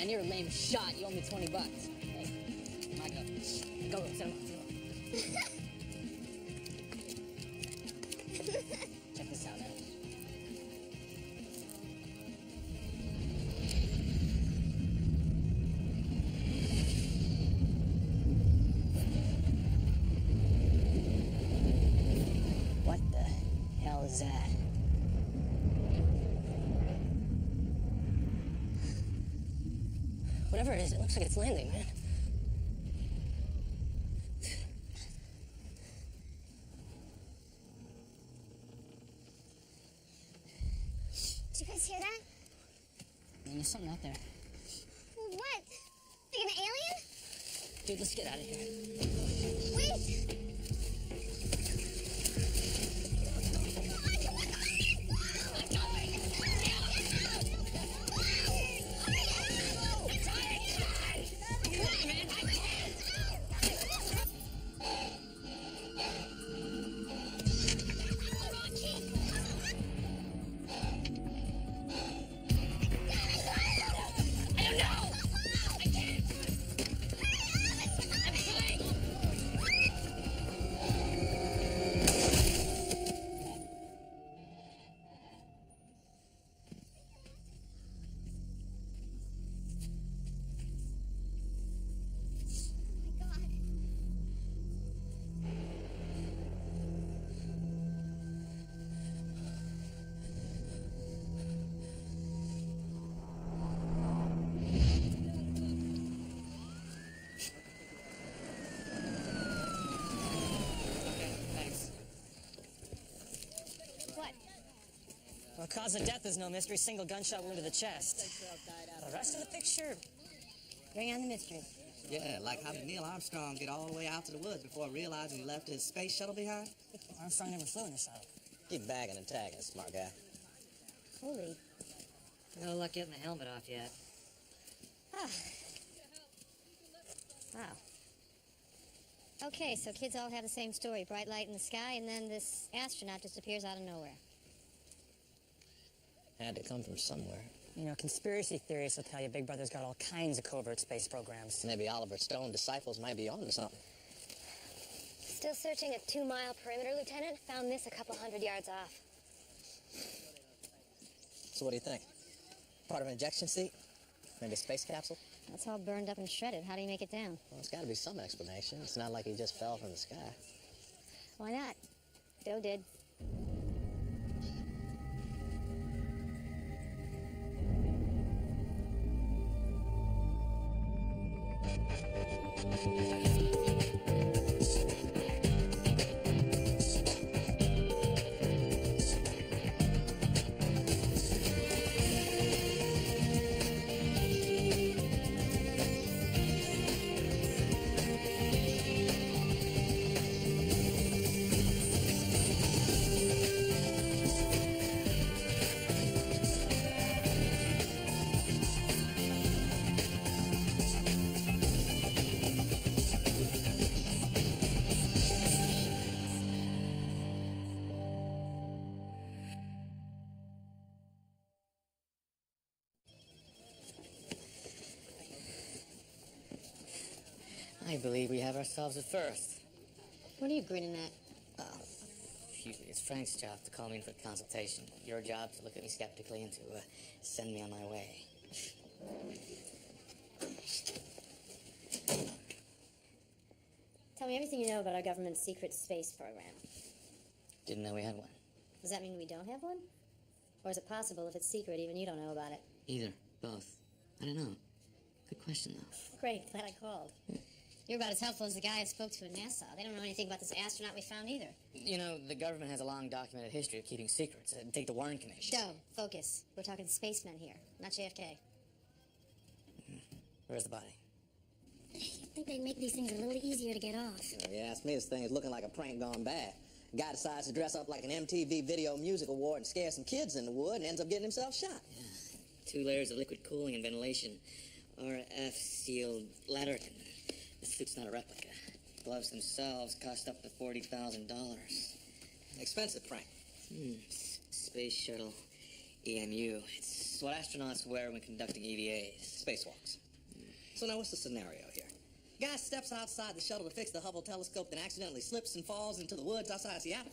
man, you're a lame shot. You owe me 20 bucks. Hey, Michael, go, set him up. Check this out, Epis. What the hell is that? Whatever it is, it looks like it's landing, man. Did you guys hear that? Man, there's something out there. What? Like an alien? Dude, let's get out of here. Wait! Well, cause of death is no mystery. Single gunshot wound to the chest. The rest of the picture, bring on the mystery. Yeah, like how did Neil Armstrong get all the way out to the woods before realizing he left his space shuttle behind? Armstrong never flew in a shuttle. Keep bagging and tagging, smart guy. Holy. No luck getting the helmet off yet. Ah. Wow. Okay, so kids all have the same story. Bright light in the sky, and then this astronaut just appears out of nowhere. Had to come from somewhere. You know, conspiracy theorists will tell you Big Brother's got all kinds of covert space programs. Maybe Oliver Stone disciples might be on to something. Still searching a 2-mile perimeter, Lieutenant. Found this a couple 100 yards off. So what do you think? Part of an ejection seat? Maybe a space capsule? That's all burned up and shredded. How do you make it down? Well, it's got to be some explanation. It's not like he just fell from the sky. Why not? Doe did. I believe we have ourselves a first. What are you grinning at? Usually it's Frank's job to call me in for a consultation. Your job to look at me skeptically and to send me on my way. Tell me everything you know about our government's secret space program. Didn't know we had one. Does that mean we don't have one? Or is it possible, if it's secret, even you don't know about it? Either. Both. I don't know. Good question, though. Great, glad I called. You're about as helpful as the guy I spoke to in NASA. They don't know anything about this astronaut we found either. You know, the government has a long documented history of keeping secrets. Take the Warren Commission. Doe, focus. We're talking spacemen here, not JFK. Where's the body? I think they make these things a little easier to get off. If you ask me, this thing is looking like a prank gone bad. Guy decides to dress up like an MTV Video Music Award and scare some kids in the wood and ends up getting himself shot. Yeah. 2 layers of liquid cooling and ventilation. RF sealed ladder. The suit's not a replica. Gloves themselves cost up to $40,000. Expensive prank. Space shuttle, EMU. It's what astronauts wear when conducting EVAs. Spacewalks. So now what's the scenario here? Guy steps outside the shuttle to fix the Hubble telescope, then accidentally slips and falls into the woods outside Seattle.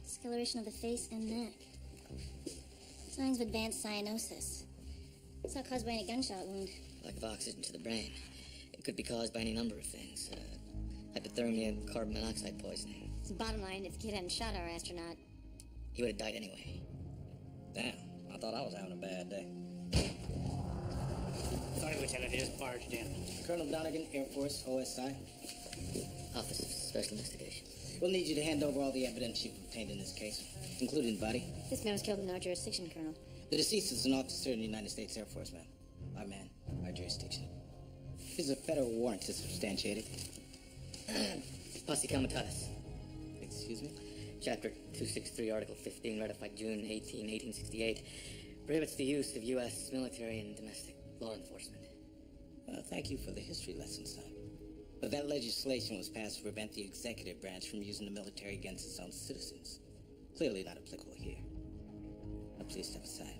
Discoloration of the face and neck. Signs of advanced cyanosis. It's not caused by any gunshot wound. Lack of oxygen to the brain. It could be caused by any number of things. Hypothermia, carbon monoxide poisoning. So bottom line, if the kid hadn't shot our astronaut, He would have died anyway. Damn, I thought I was having a bad day. Sorry, Lieutenant, they just barged in. Colonel Donegan, Air Force, OSI. Office of Special Investigation. We'll need you to hand over all the evidence you've obtained in this case, including the body. this man was killed in our jurisdiction, Colonel. The deceased is an officer in the United States Air Force, ma'am. Our man, our jurisdiction. Here's a federal warrant to substantiate it. Posse Comitatus. Excuse me? Chapter 263, Article 15, ratified June 18, 1868, prohibits the use of U.S. military and domestic law enforcement. Thank you for the history lesson, son. But that legislation was passed to prevent the executive branch from using the military against its own citizens. Clearly not applicable here. Now please step aside.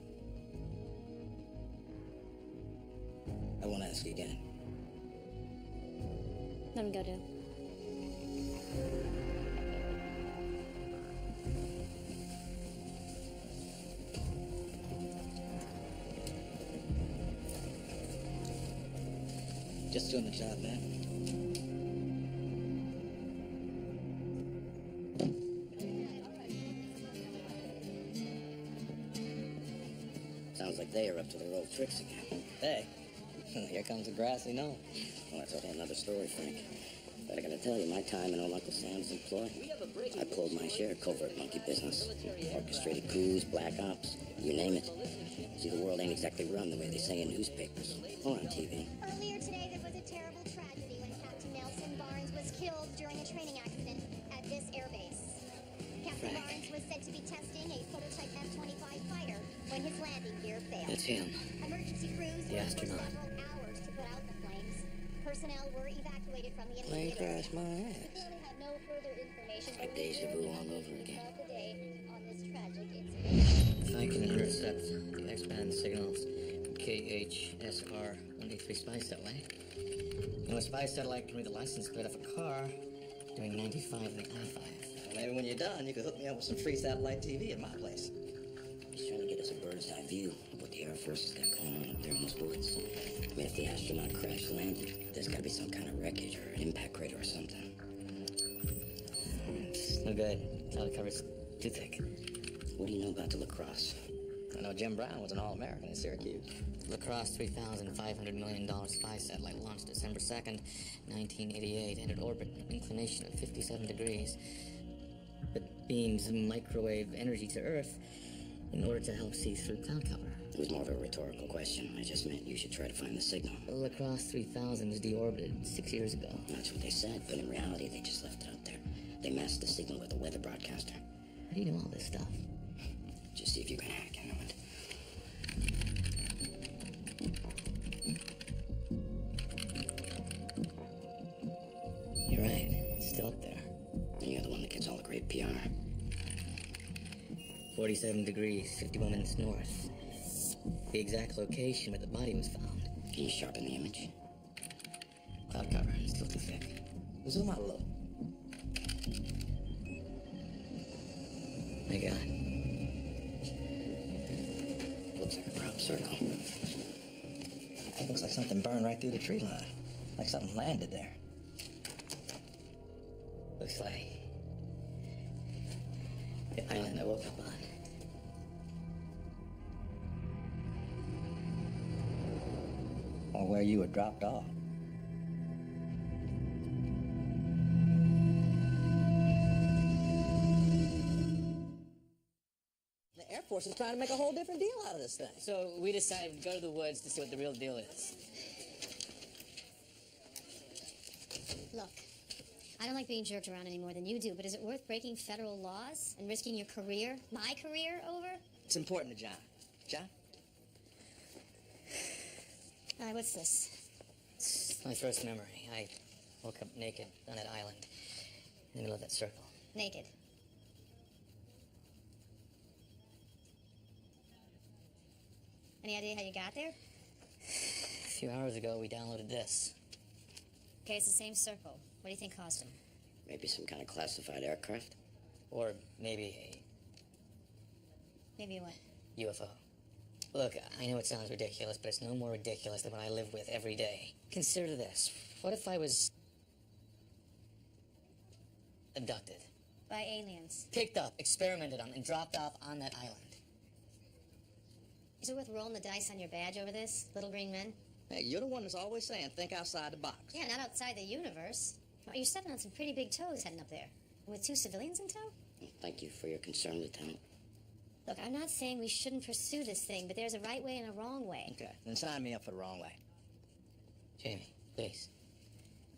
I won't ask you again. Let him go, Doe. Just doing the job, man. Sounds like they are up to their old tricks again. Hey, here comes the grassy knoll. Well, that's a whole nother story, Frank. But I gotta tell you, my time in old Uncle Sam's employ, I pulled my share of covert monkey business. Orchestrated coups, black ops, you name it. See, the world ain't exactly run the way they say in newspapers or on TV. Earlier today, there was a terrible tragedy when Captain Nelson Barnes was killed during a training accident at this airbase. Captain Barnes was said to be testing a prototype F-25 fighter when his landing gear failed. That's him. Emergency crews The worked for astronaut. several hours to put out the flames. Personnel were evacuated from the Plane immediate area. crash my We ass. currently have no further information. Like deja vu all over again. Of the day on this tragic incident. If I can intercept the X-band signals from KHSR-183 spy satellite. You know, a spy satellite can read the license plate off a car doing 95 in the I-5. Maybe when you're done, you could hook me up with some free satellite TV at my place. He's trying to get us a bird's eye view of what the Air Force has got going on up there in those woods. I mean, if the astronaut crash landed, there's gotta be some kind of wreckage or an impact crater or something. It's no good. Cloud cover's too thick. What do you know about the lacrosse? I know Jim Brown was an All-American in Syracuse. Lacrosse $3,500 million spy satellite launched December 2nd, 1988, entered orbit at an inclination of 57 degrees. But beams microwave energy to Earth in order to help see through cloud cover. It was more of a rhetorical question. I just meant you should try to find the signal. Lacrosse 3000 was deorbited 6 years ago. That's what they said, but in reality, they just left it up there. They masked the signal with a weather broadcaster. How do you know all this stuff? Just see if you can hack into it. You're right. It's still up there. And you're the one that gets all the great PR. 47 degrees, 51 minutes north. The exact location where the body was found. Can you sharpen the image? Cloud cover, still too thick. Zoom out a little. My God. Looks like a crop circle. It looks like something burned right through the tree line. Like something landed there. Looks like the island I woke up on. Or where you were dropped off. The Air Force is trying to make a whole different deal out of this thing. So we decided to go to the woods to see what the real deal is. Look, I don't like being jerked around any more than you do, but is it worth breaking federal laws and risking your career, my career, over? It's important to John. John? All right, what's this? It's my first memory. I woke up naked on that island in the middle of that circle. Naked. Any idea how you got there? A few hours ago, we downloaded this. Okay, it's the same circle. What do you think caused him? Maybe some kind of classified aircraft? Or maybe Maybe what? a UFO. Look, I know it sounds ridiculous, but it's no more ridiculous than what I live with every day. Consider this. What if I was abducted? By aliens. Picked up, experimented on, and dropped off on that island. Is it worth rolling the dice on your badge over this, little green men? Hey, you're the one that's always saying, think outside the box. Yeah, not outside the universe. Well, you're stepping on some pretty big toes heading up there. With 2 civilians in tow? Thank you for your concern, Lieutenant. Look, I'm not saying we shouldn't pursue this thing, but there's a right way and a wrong way. Okay, then sign me up for the wrong way. Jamie, please.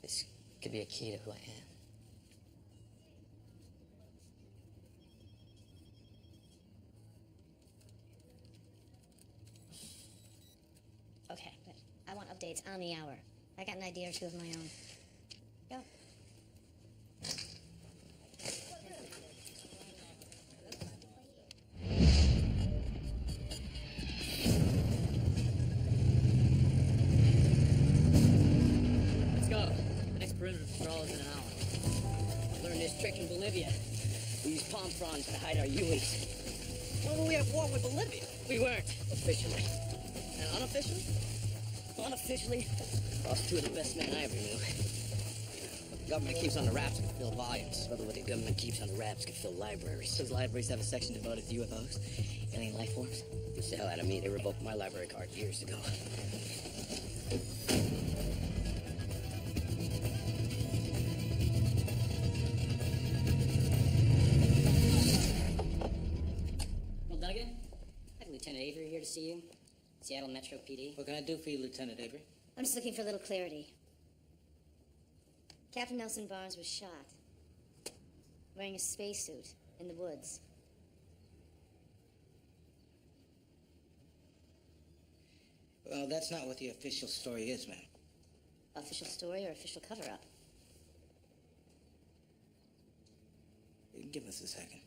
This could be a key to who I am. Okay, but I want updates on the hour. I got an idea or two of my own. Go. Let's go. The next perimeter patrol is in an hour. Learned this trick in Bolivia. We use palm fronds to hide our UEs. When were we at war with Bolivia? We weren't. Officially. And unofficially? Unofficially, lost 2 of the best men I ever knew. The government keeps on the wraps and can fill volumes. Brother, what the government keeps on the wraps can fill libraries. Those libraries have a section devoted to UFOs, alien life forms. Beats the hell out of me. They revoked my library card years ago. Well, Duggan, I have Lieutenant Avery here to see you. Seattle Metro PD. What can I do for you, Lieutenant Avery? I'm just looking for a little clarity. Captain Nelson Barnes was shot. Wearing a spacesuit in the woods. Well, that's not what the official story is, ma'am. Official story or official cover-up? Give us a second.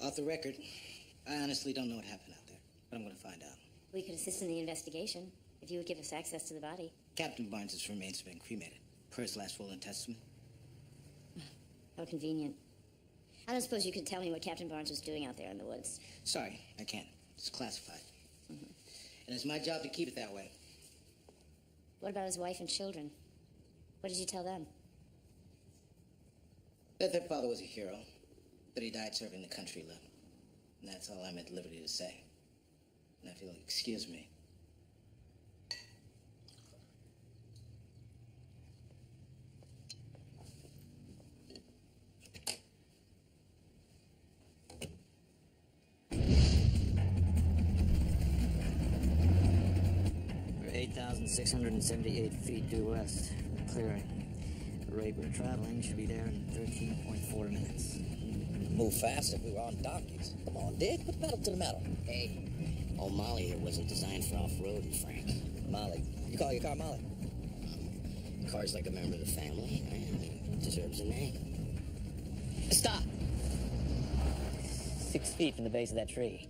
Off the record, I honestly don't know what happened out there, but I'm going to find out. We could assist in the investigation if you would give us access to the body. Captain Barnes' remains have been cremated, per his last will and testament. How convenient. I don't suppose you could tell me what Captain Barnes was doing out there in the woods. Sorry, I can't. It's classified. And it's my job to keep it that way. What about his wife and children? What did you tell them? That their father was a hero, but he died serving the country he loved. And that's all I'm at liberty to say. And if you'll excuse me. We're 8,678 feet due west from the clearing. The rate we're traveling should be there in 13.4 minutes. Move fast if we were on donkeys. Come on, Dick, put the pedal to the metal. Hey, old Molly here wasn't designed for off-roading, Frank. Molly. You call your car Molly? Car's like a member of the family. It deserves a name. Stop! 6 feet from the base of that tree.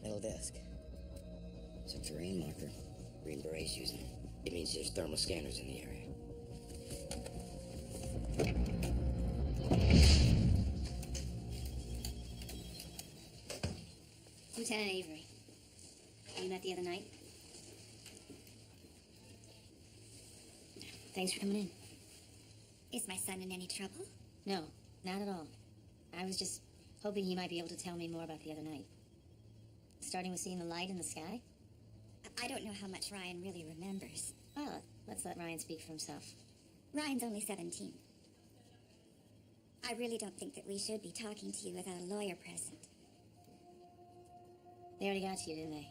Middle disc. It's a terrain marker. Green Berets using it. It means there's thermal scanners in the area. Lieutenant Avery. You met the other night? Thanks for coming in. Is my son in any trouble? No, not at all. I was just hoping he might be able to tell me more about the other night. Starting with seeing the light in the sky? I don't know how much Ryan really remembers. Well, let's let Ryan speak for himself. Ryan's only 17. I really don't think that we should be talking to you without a lawyer present. They already got to you, didn't they?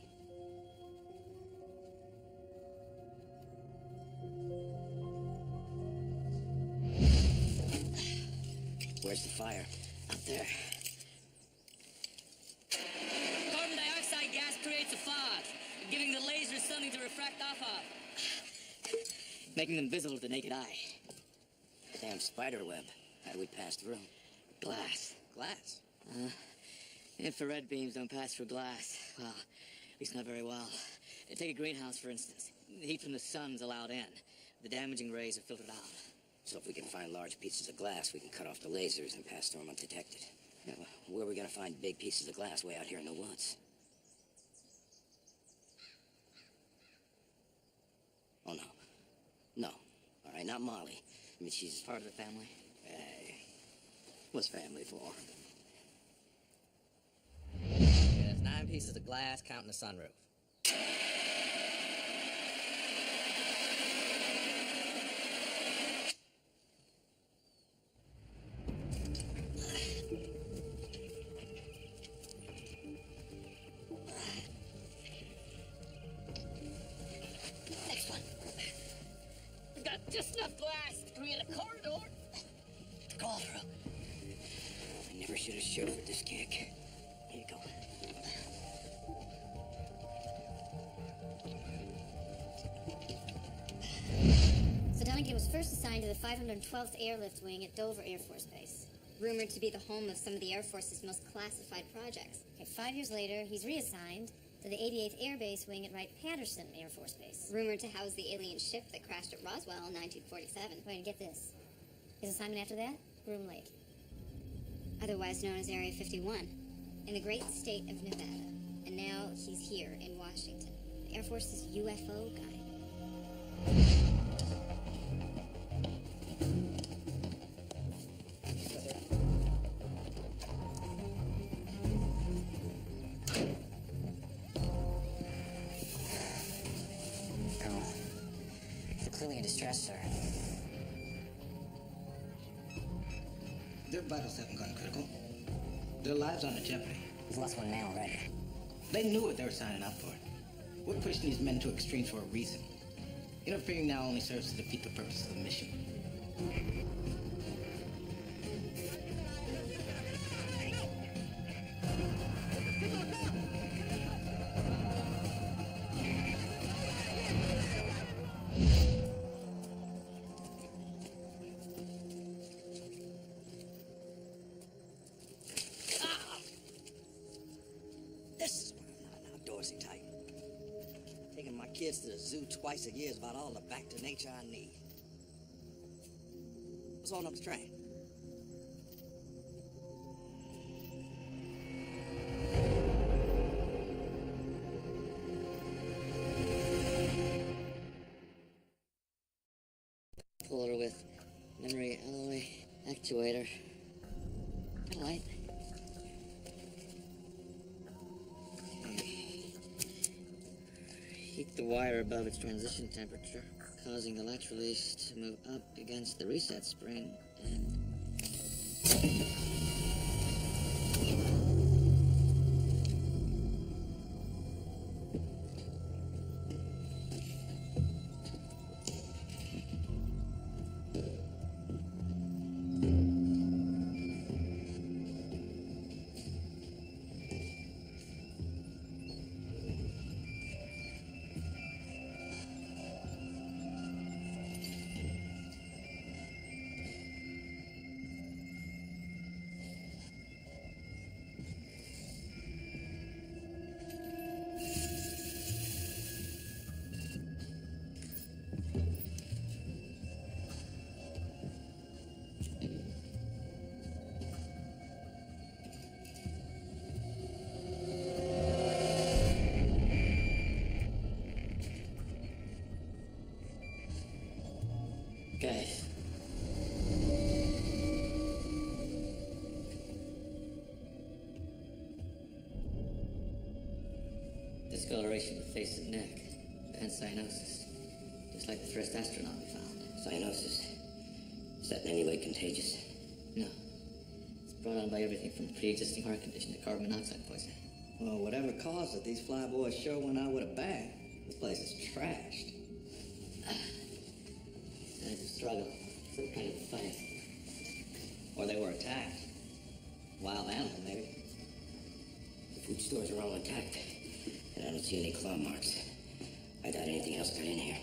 Where's the fire? Up there. Carbon dioxide gas creates a fog, giving the lasers something to refract off of. Making them visible to the naked eye. Damn spider web. How do we pass through? Glass. Glass. Infrared beams don't pass through glass. Well, at least not very well. Take a greenhouse, for instance. The heat from the sun's allowed in. The damaging rays are filtered out. So if we can find large pieces of glass, we can cut off the lasers and pass through them undetected. Yeah, well, where are we gonna find big pieces of glass way out here in the woods? Oh, no. No. All right, not Molly. I mean, she's Part of the family. Hey, what's family for? Yeah, there's 9 pieces of glass counting the sunroof. Next one. We've got just enough glass to create a corridor to crawl through. I never should have chauffeured this gig. Here you go. So Dunnigan was first assigned to the 512th Airlift Wing at Dover Air Force Base. Rumored to be the home of some of the Air Force's most classified projects. Okay, 5 years later, he's reassigned to the 88th Air Base Wing at Wright-Patterson Air Force Base. Rumored to house the alien ship that crashed at Roswell in 1947. Wait, and get this. His assignment after that? Groom Lake. Otherwise known as Area 51, in the great state of Nevada. And now he's here in Washington. The Air Force's UFO guy. Colonel, you're clearly in distress, sir. Their vitals haven't gone critical. Their lives aren't in jeopardy. We've lost one man already. They knew what they were signing up for. We're pushing these men to extremes for a reason. Interfering now only serves to defeat the purpose of the mission. This is why I'm not an outdoorsy type. Taking my kids to the zoo twice a year is about all the back to nature I need. What's on up the train? Puller with memory alloy actuator. Kinda light. Heat the wire above its transition temperature, causing the latch release to move up against the reset spring and... Guys. Discoloration of the face and neck, and cyanosis, just like the first astronaut we found. Cyanosis. Is that in any way contagious? No. It's brought on by everything from pre-existing heart condition to carbon monoxide poisoning. Well, whatever caused it, these flyboys sure went out with a bang. This place is trashed. Signs of struggle, some kind of fight. Or they were attacked. Wild animal, maybe. The food stores are all intact, and I don't see any claw marks. I doubt anything else got in here.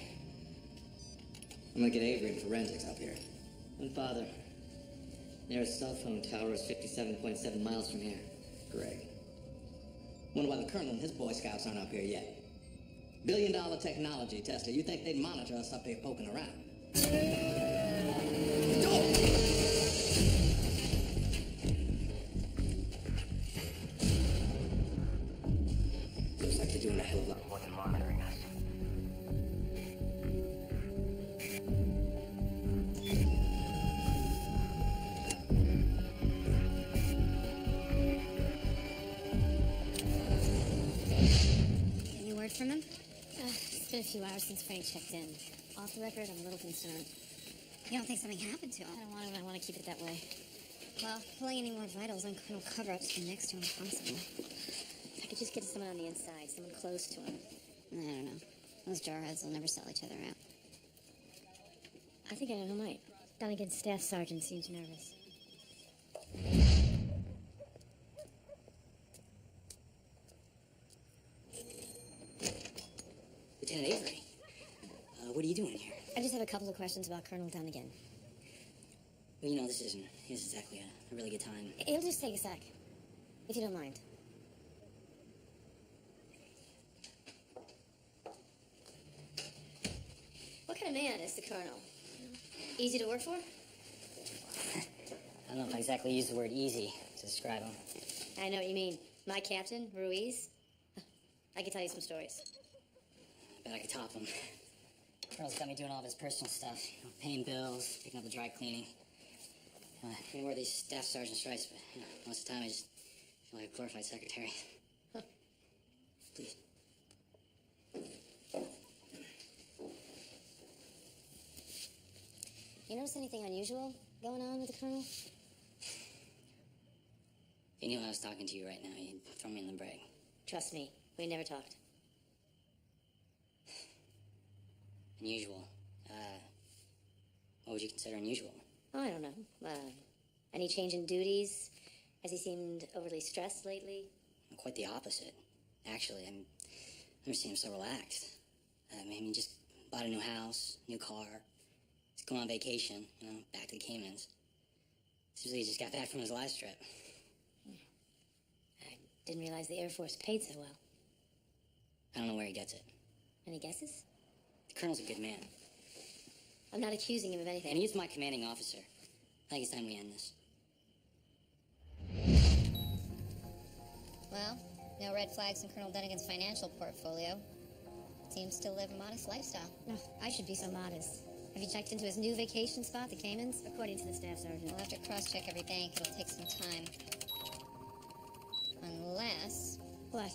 I'm gonna get Avery and forensics up here. And Father, Nearest cell phone tower is 57.7 miles from here. Great. Wonder why the colonel and his Boy Scouts aren't up here yet. Billion-dollar technology tester. You think they'd monitor us up here poking around? Looks like they're doing a hell of a lot more than monitoring us. Any word from him? It's been a few hours since Frank checked in. Off the record, I'm a little concerned. You don't think something happened to him? I want to keep it that way. Well, pulling any more vitals on Colonel Cover-Up's been next to impossible. If I could just get to someone on the inside, someone close to him. I don't know. Those jarheads will never sell each other out. I think I know who might. Dunnigan's staff sergeant seems nervous. Lieutenant Avery, what are you doing here? I just have a couple of questions about Colonel Dunnigan. Well, you know, this isn't exactly a really good time. It'll just take a sec, if you don't mind. What kind of man is the Colonel? Easy to work for? I don't know if I exactly use the word easy to describe him. I know what you mean. My captain, Ruiz. I can tell you some stories. I bet I could top him. Colonel's got me doing all of his personal stuff. You know, paying bills, picking up the dry cleaning. I wear these staff sergeant stripes, but you know, most of the time I just feel like a glorified secretary. Please. You notice anything unusual going on with the Colonel? If you knew I was talking to you right now, you'd throw me in the brig. Trust me, we never talked. Unusual. What would you consider unusual? Oh, I don't know. Any change in duties? Has he seemed overly stressed lately? Quite the opposite, actually. I've never seen him so relaxed. I mean, he just bought a new house, new car. He's going on vacation, you know, back to the Caymans. Seems like he just got back from his last trip. I didn't realize the Air Force paid so well. I don't know where he gets it. Any guesses? The Colonel's a good man. I'm not accusing him of anything. And he's my commanding officer. I think it's time we end this. Well, no red flags in Colonel Dunnigan's financial portfolio. Seems to live a modest lifestyle. No, I should be so modest. Have you checked into his new vacation spot, the Caymans? According to the staff sergeant. We'll have to cross-check every bank. It'll take some time. Unless... What?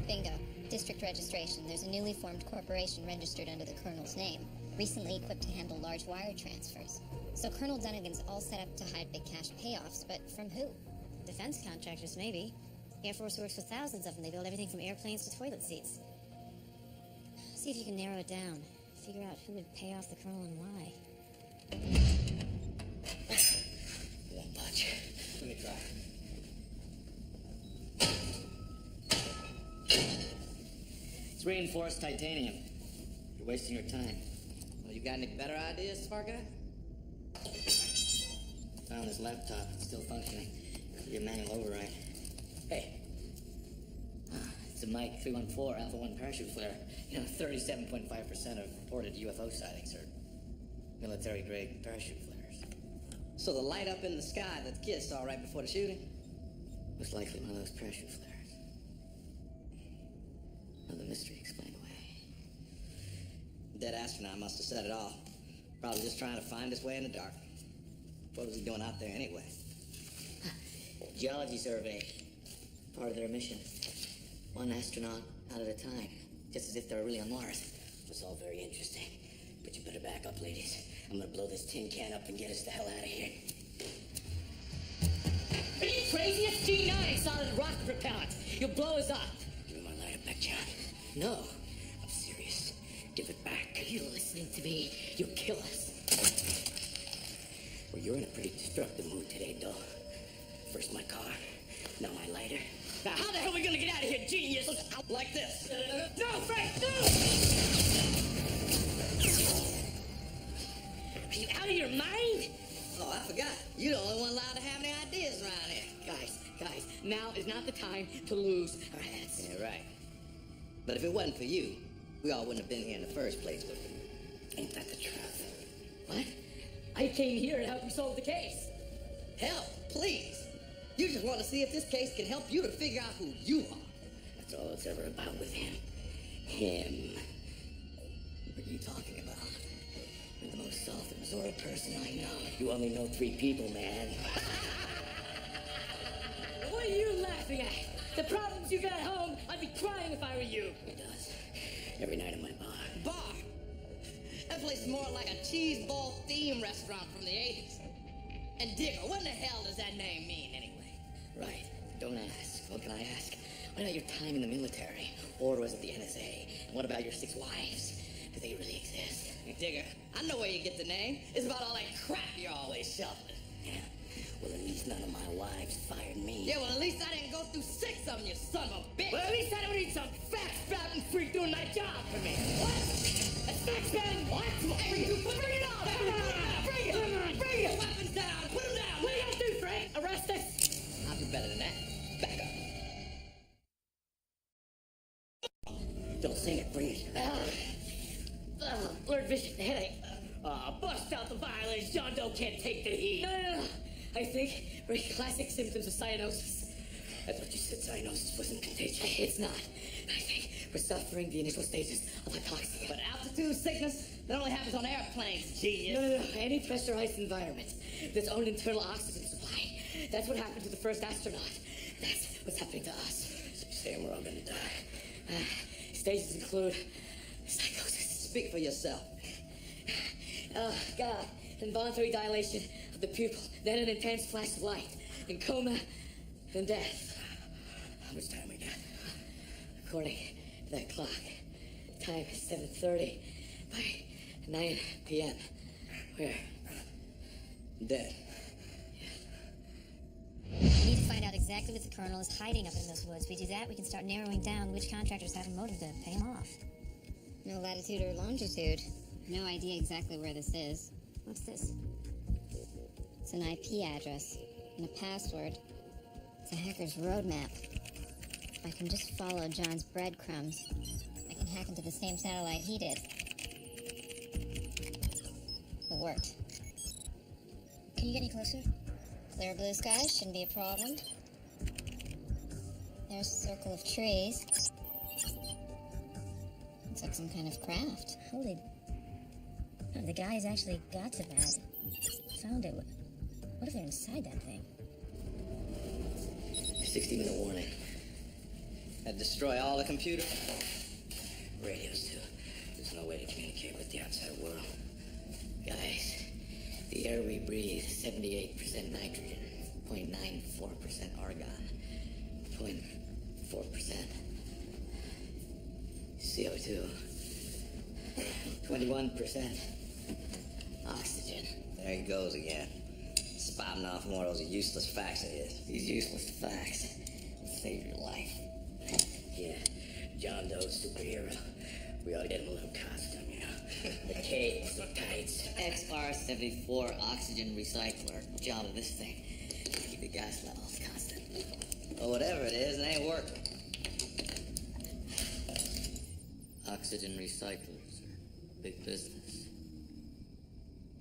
Bingo. District registration. There's a newly formed corporation registered under the Colonel's name, recently equipped to handle large wire transfers. So Colonel Dunnigan's all set up to hide big cash payoffs, but from who? Defense contractors, maybe. Air Force works with thousands of them. They build everything from airplanes to toilet seats. See if you can narrow it down. Figure out who would pay off the Colonel and why. Won't budge. Let me try. It's reinforced titanium. You're wasting your time. Well, you got any better ideas, smart guy? Found this laptop. It's still functioning. Your manual override. Hey. It's a Mike 314 Alpha 1 parachute flare. You know, 37.5% of reported UFO sightings are military-grade parachute flares. So the light up in the sky that the kids saw right before the shooting? Most likely one of those parachute flares. Another mystery explained away. The dead astronaut must have set it off. Probably just trying to find his way in the dark. What was he doing out there anyway? Geology survey. Part of their mission. One astronaut out at a time. Just as if they were really on Mars. It's all very interesting. But you better back up, ladies. I'm gonna blow this tin can up and get us the hell out of here. Are you crazy? It's G9 solid rocket propellant. You'll blow us up. Give me my lighter back, John. No. I'm serious. Give it back. Are you listening to me? You'll kill us. Well, you're in a pretty destructive mood today, Doe. First my car, now my lighter. Now, how the hell are we gonna get out of here, genius? Like this. No, Frank, no! Are Are you out of your mind? Oh, I forgot. You're the only one allowed to have any ideas around here. Guys, now is not the time to lose our heads. Yeah, right. But if it wasn't for you, we all wouldn't have been here in the first place, would we? Ain't that the truth? What? I came here to help you solve the case. Help, please. You just want to see if this case can help you to figure out who you are. That's all it's ever about with him. Him. What are you talking about? You're the most self-absorbed person I know. You only know 3 people, man. What are you laughing at? The problems you got at home, I'd be crying if I were you. He does. Every night at my bar. Bar? That place is more like a cheese ball theme restaurant from the 80s. And Digger, what in the hell does that name mean anyway? Right. Don't ask. What can I ask? What about your time in the military? Or was it the NSA? And what about your 6 wives? Do they really exist? Hey, Digger, I know where you get the name. It's about all that crap you're always shoveling. Yeah. Well, at least none of my wives fired me. Yeah, well, at least I didn't go through 6 of them, you son of a bitch. Well, at least I don't need some fat-spouting freak doing my job for me. What? A fact-spouting what? Hey, you bring it on! Bring it! Bring it! Weapons down! Put them down! What are you gonna do, Frank? Arrest us? I'll do better than that. Back up. Don't sing it, bring it. Blurred vision, headache. Bust out the violence. John Doe can't take the heat. No. I think very classic symptoms of cyanosis. I thought you said cyanosis wasn't contagious. It's not. I think we're suffering the initial stages of hypoxia. But altitude sickness, that only happens on airplanes, genius. No. Any pressurized environment with its own internal oxygen supply. That's what happened to the first astronaut. That's what's happening to us. So you're saying we're all gonna die? Stages include psychosis. Speak for yourself. God, involuntary dilation of the pupil, then an intense flash of light, then coma, then death. How much time we got? According to that clock, time is 7:30 by 9 p.m. We're dead. We need to find out exactly what the colonel is hiding up in those woods. We do that, we can start narrowing down which contractors have a motive to pay him off. No latitude or longitude. No idea exactly where this is. What's this? It's an IP address and a password. It's a hacker's roadmap. If I can just follow John's breadcrumbs, I can hack into the same satellite he did. It worked. Can you get any closer? Clear blue skies shouldn't be a problem. There's a circle of trees. Looks like some kind of craft. Holy... Oh, the guys actually got to that. Found it. What if they're inside that thing? 60-minute warning. That destroy all the computers? Radios, too. There's no way to communicate with the outside world. guys. The air we breathe, 78% nitrogen, 0.94% argon, 0.4% CO2, 21% oxygen. There he goes again. Spouting off more of those useless facts of his. These useless facts will save your life. Yeah, John Doe's superhero. We ought to get him a little costume, you know. The capes, the tights. XR-74 oxygen recycler. Job of this thing is to keep the gas levels constant. Well, whatever it is, it ain't working. Oxygen recyclers are big business.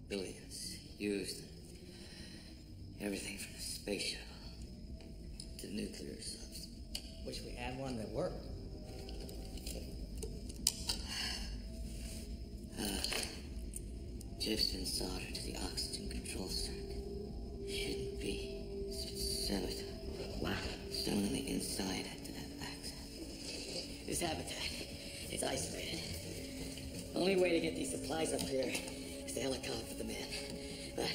Billions used in everything from the space shuttle to nuclear subs. Wish we had one that worked. Chips been soldered to the oxygen control circuit. Shouldn't be. Severed. Wow. Stone on the inside had to have access. This habitat, it's isolated. Only way to get these supplies up here is to helicopter them in. But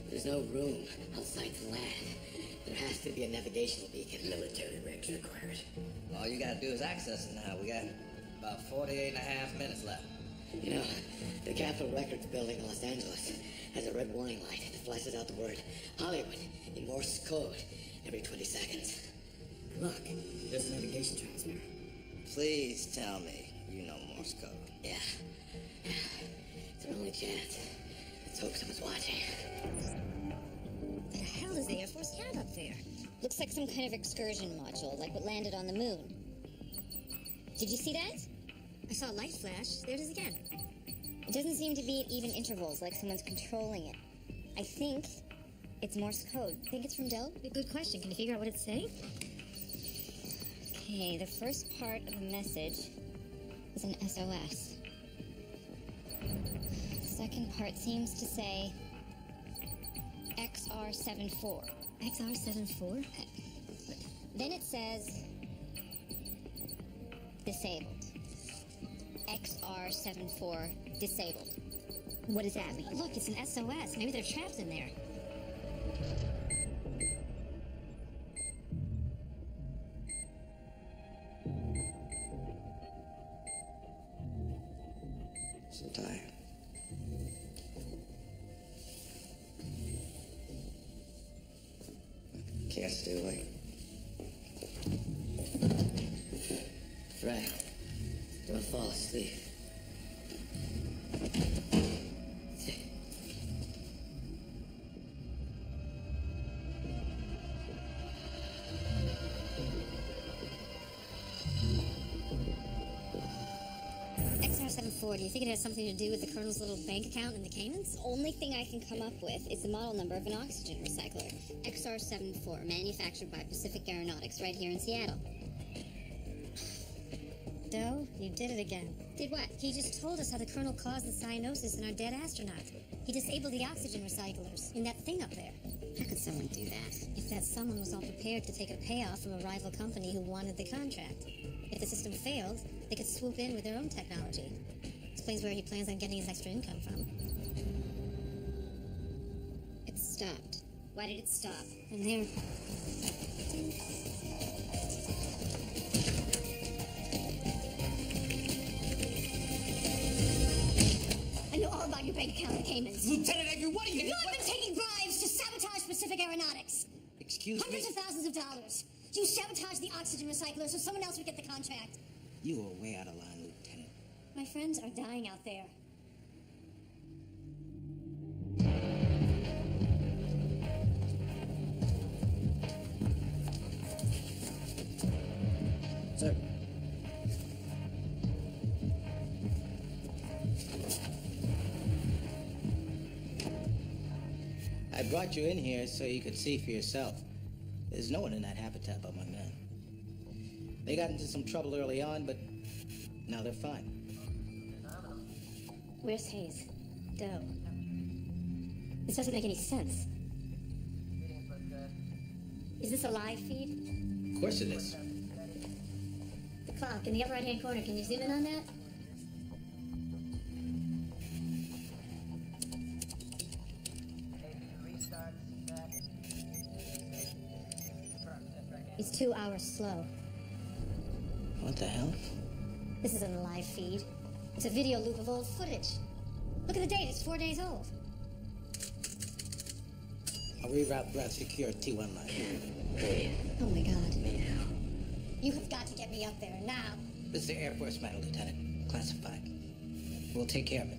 there's no room outside the land. There has to be a navigational beacon. Military rigs required. All you gotta do is access it now. We got about 48 and a half minutes left. You know, the Capitol Records building in Los Angeles has a red warning light that flashes out the word Hollywood in Morse code every 20 seconds. Look, there's a navigation transmitter. Please tell me you know Morse code. Yeah. It's our only chance. Folks, I was watching. What the hell does the Air Force have up there? Looks like some kind of excursion module, like what landed on the moon. Did you see that? I saw a light flash. There it is again. It doesn't seem to be at even intervals, like someone's controlling it. I think it's Morse code. Think it's from Doe? Good question. Can you figure out what it's saying? Okay, the first part of the message is an SOS. The second part seems to say XR74. XR74? Then it says disabled. XR74 disabled. What does that mean? Look, it's an SOS. Maybe they're trapped in there. So tired. Can't stay awake. Right. Don't fall asleep. XR74, do you think it has something to do with the Colonel's little bank account in the Caymans? The only thing I can come up with is the model number of an oxygen recycler. XR74, manufactured by Pacific Aeronautics right here in Seattle. Doe, you did it again. Did what? He just told us how the Colonel caused the cyanosis in our dead astronaut. He disabled the oxygen recyclers in that thing up there. How could someone do that? If that someone was all prepared to take a payoff from a rival company who wanted the contract. If the system failed, they could swoop in with their own technology. Explains where he plans on getting his extra income from. It stopped. Why did it stop? And there... I know all about your bank account in the Caymans. Lieutenant Avery, what are you... You've been taking bribes to sabotage Pacific Aeronautics. Excuse me? Hundreds of thousands of dollars. You sabotage the oxygen recycler so someone else would get the contract. You are way out of line, Lieutenant. My friends are dying out there. Sir. I brought you in here so you could see for yourself. There's no one in that habitat but my men. They got into some trouble early on, but now they're fine. Where's Hayes? Doe. This doesn't make any sense. Is this a live feed? Of course it is. The clock in the upper right-hand corner, can you zoom in on that? It's 2 hours slow. What the hell? This isn't a live feed. It's a video loop of old footage. Look at the date, it's 4 days old. I'll reroute Route Secure T1 line. Oh my God. You have got to get me up there, now. This is the Air Force matter, Lieutenant. Classified. We'll take care of it.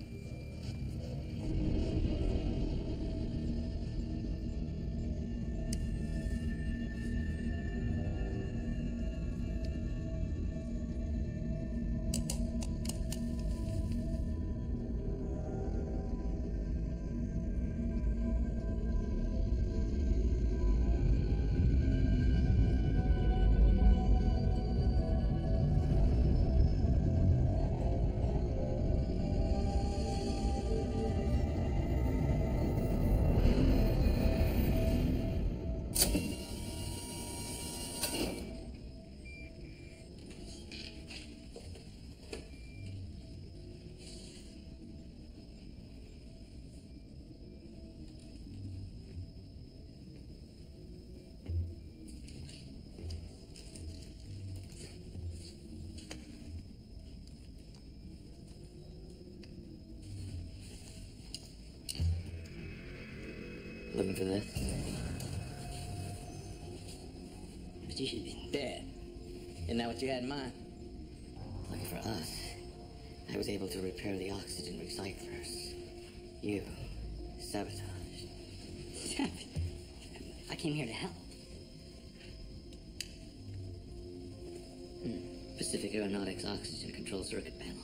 Looking for this? But you should be dead. Isn't that what you had in mind? Lucky for us, I was able to repair the oxygen recyclers. You Sabotage. I came here to help. Pacific Aeronautics oxygen control circuit panel.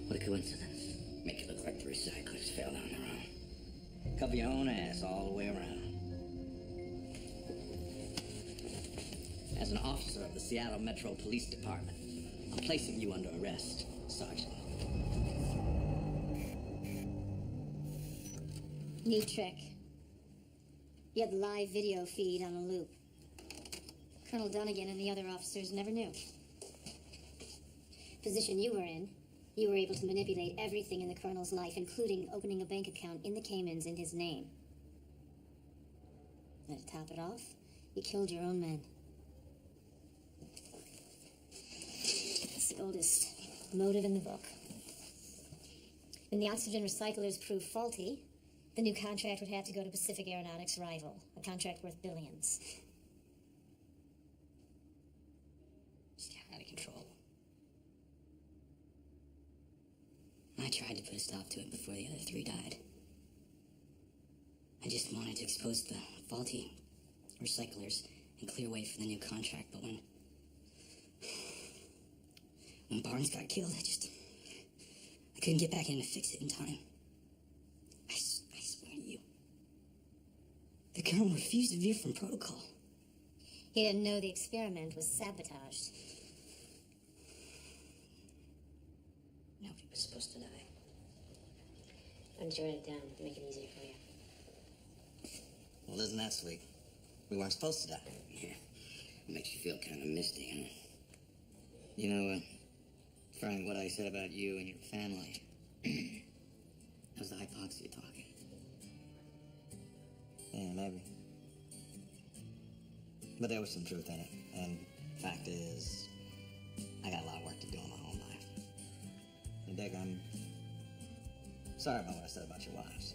What a coincidence. Make it look like the recyclers fell down their own. Cover your own ass all the way around. As an officer of the Seattle Metro Police Department, I'm placing you under arrest, Sergeant. New trick. You had the live video feed on a loop. Colonel Dunnigan and the other officers never knew. Position you were in, you were able to manipulate everything in the Colonel's life, including opening a bank account in the Caymans in his name. And to top it off, you killed your own men. It's the oldest motive in the book. When the oxygen recyclers prove faulty, the new contract would have to go to Pacific Aeronautics' rival, a contract worth billions. Just got out of control. I tried to put a stop to it before the other three died. I just wanted to expose the faulty recyclers and clear way for the new contract, but when Barnes got killed, I couldn't get back in to fix it in time. I swear to you, the Colonel refused to veer from protocol. He didn't know the experiment was sabotaged. Nobody was supposed to die. Why don't you write it down to make it easier for you? Well, isn't that sweet? We weren't supposed to die. Yeah. It makes you feel kind of misty, huh? You know, Frank, what I said about you and your family, that was the hypoxia talking. Yeah, maybe. But there was some truth in it. And fact is, I got a lot of work to do in my own life. And Dick, I'm sorry about what I said about your wives.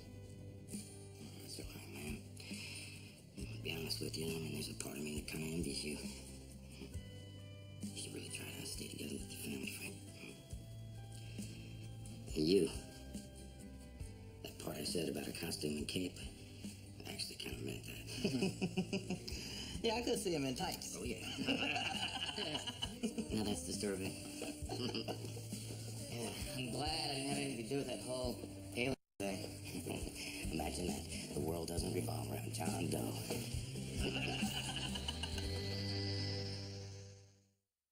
That's all right, man. To be honest with you, I mean, there's a part of me that kind of envies you. You should really try to stay together with your family, Frank. And you, that part I said about a costume and cape, I actually kind of meant that. Yeah, I could see him in tights. Oh, yeah. Now that's disturbing. Yeah, I'm glad I didn't have anything to do with that whole alien thing. Imagine that. The world doesn't revolve around John Doe.